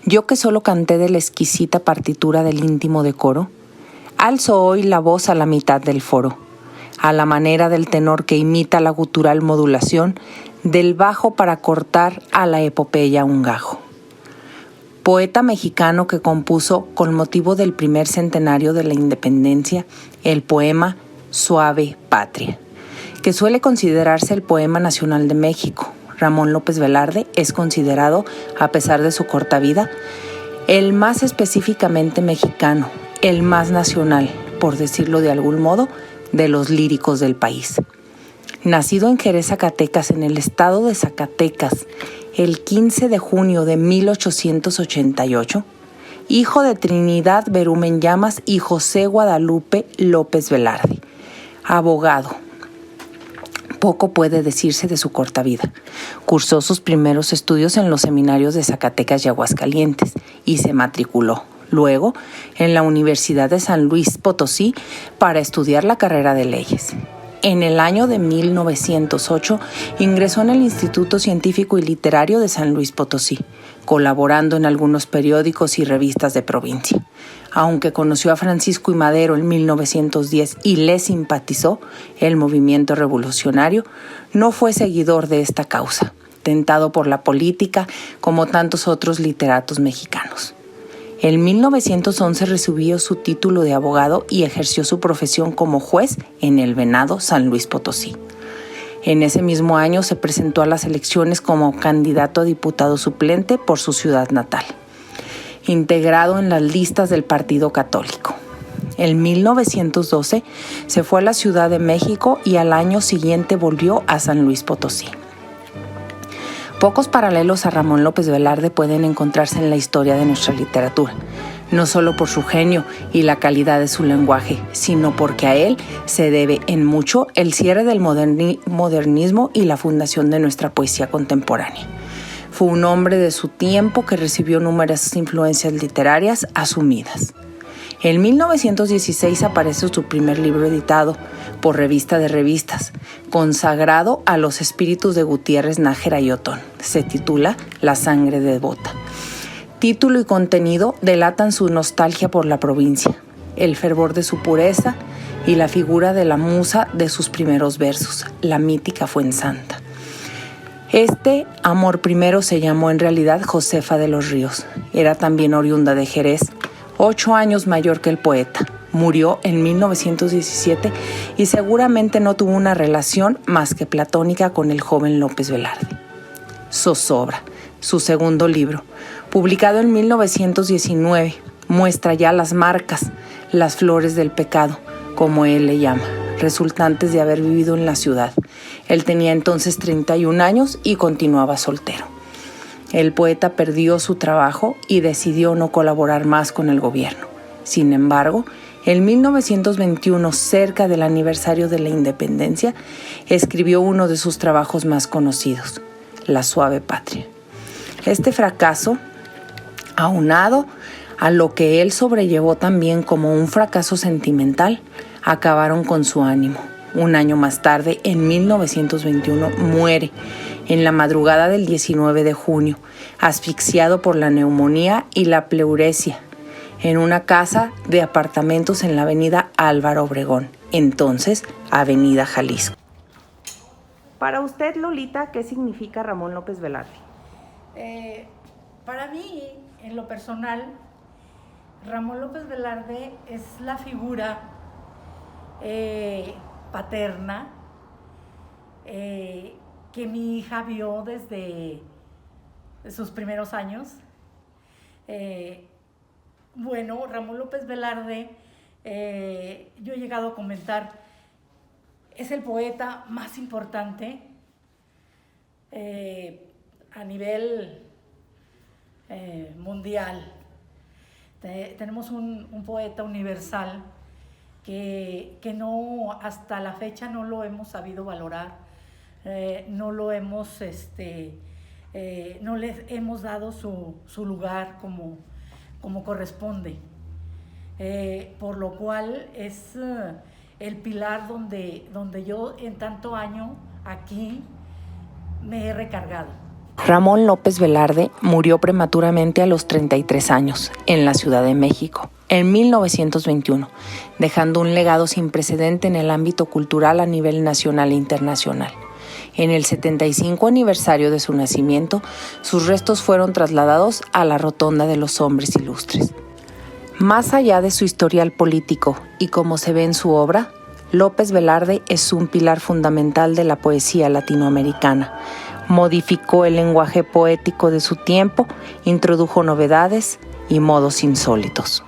Yo que solo canté de la exquisita partitura del íntimo decoro, alzo hoy la voz a la mitad del foro, a la manera del tenor que imita la gutural modulación del bajo para cortar a la epopeya un gajo. Poeta mexicano que compuso con motivo del primer centenario de la independencia el poema Suave Patria, que suele considerarse el poema nacional de México. Ramón López Velarde es considerado, a pesar de su corta vida, el más específicamente mexicano, el más nacional, por decirlo de algún modo, de los líricos del país. Nacido en Jerez, Zacatecas, en el estado de Zacatecas, el 15 de junio de 1888, hijo de Trinidad Berumen Llamas y José Guadalupe López Velarde, abogado. Poco puede decirse de su corta vida. Cursó sus primeros estudios en los seminarios de Zacatecas y Aguascalientes y se matriculó luego en la Universidad de San Luis Potosí para estudiar la carrera de leyes. En el año de 1908 ingresó en el Instituto Científico y Literario de San Luis Potosí, colaborando en algunos periódicos y revistas de provincia. Aunque conoció a Francisco I. Madero en 1910 y le simpatizó el movimiento revolucionario, no fue seguidor de esta causa, tentado por la política como tantos otros literatos mexicanos. En 1911 recibió su título de abogado y ejerció su profesión como juez en el Venado, San Luis Potosí. En ese mismo año se presentó a las elecciones como candidato a diputado suplente por su ciudad natal, integrado en las listas del Partido Católico. En 1912 se fue a la Ciudad de México y al año siguiente volvió a San Luis Potosí. Pocos paralelos a Ramón López Velarde pueden encontrarse en la historia de nuestra literatura, no solo por su genio y la calidad de su lenguaje, sino porque a él se debe en mucho el cierre del modernismo y la fundación de nuestra poesía contemporánea. Fue un hombre de su tiempo que recibió numerosas influencias literarias asumidas. En 1916 aparece su primer libro editado por Revista de Revistas, consagrado a los espíritus de Gutiérrez, Nájera y Otón. Se titula La sangre devota. Título y contenido delatan su nostalgia por la provincia, el fervor de su pureza y la figura de la musa de sus primeros versos, la mítica Fuensanta. Este amor primero se llamó en realidad Josefa de los Ríos. Era también oriunda de Jerez, 8 años mayor que el poeta. Murió en 1917 y seguramente no tuvo una relación más que platónica con el joven López Velarde. Zozobra, su segundo libro, publicado en 1919, muestra ya las marcas, las flores del pecado, como él le llama, resultantes de haber vivido en la ciudad. Él tenía entonces 31 años y continuaba soltero. El poeta perdió su trabajo y decidió no colaborar más con el gobierno. Sin embargo, en 1921, cerca del aniversario de la independencia, escribió uno de sus trabajos más conocidos, La Suave Patria. Este fracaso, aunado a lo que él sobrellevó también como un fracaso sentimental, acabaron con su ánimo. Un año más tarde, en 1921, muere en la madrugada del 19 de junio, asfixiado por la neumonía y la pleuresia, en una casa de apartamentos en la avenida Álvaro Obregón, entonces Avenida Jalisco. Para usted, Lolita, ¿qué significa Ramón López Velarde? Para mí, en lo personal, Ramón López Velarde es la figura paterna que mi hija vio desde sus primeros años. Bueno, Ramón López Velarde, yo he llegado a comentar, es el poeta más importante a nivel mundial. Tenemos un poeta universal que no, hasta la fecha no lo hemos sabido valorar, no lo hemos, no le hemos dado su lugar como corresponde, por lo cual es el pilar donde yo en tanto año aquí me he recargado. Ramón López Velarde murió prematuramente a los 33 años en la Ciudad de México, en 1921, dejando un legado sin precedente en el ámbito cultural a nivel nacional e internacional. En el 75 aniversario de su nacimiento, sus restos fueron trasladados a la Rotonda de los Hombres Ilustres. Más allá de su historial político y como se ve en su obra, López Velarde es un pilar fundamental de la poesía latinoamericana. Modificó el lenguaje poético de su tiempo, introdujo novedades y modos insólitos.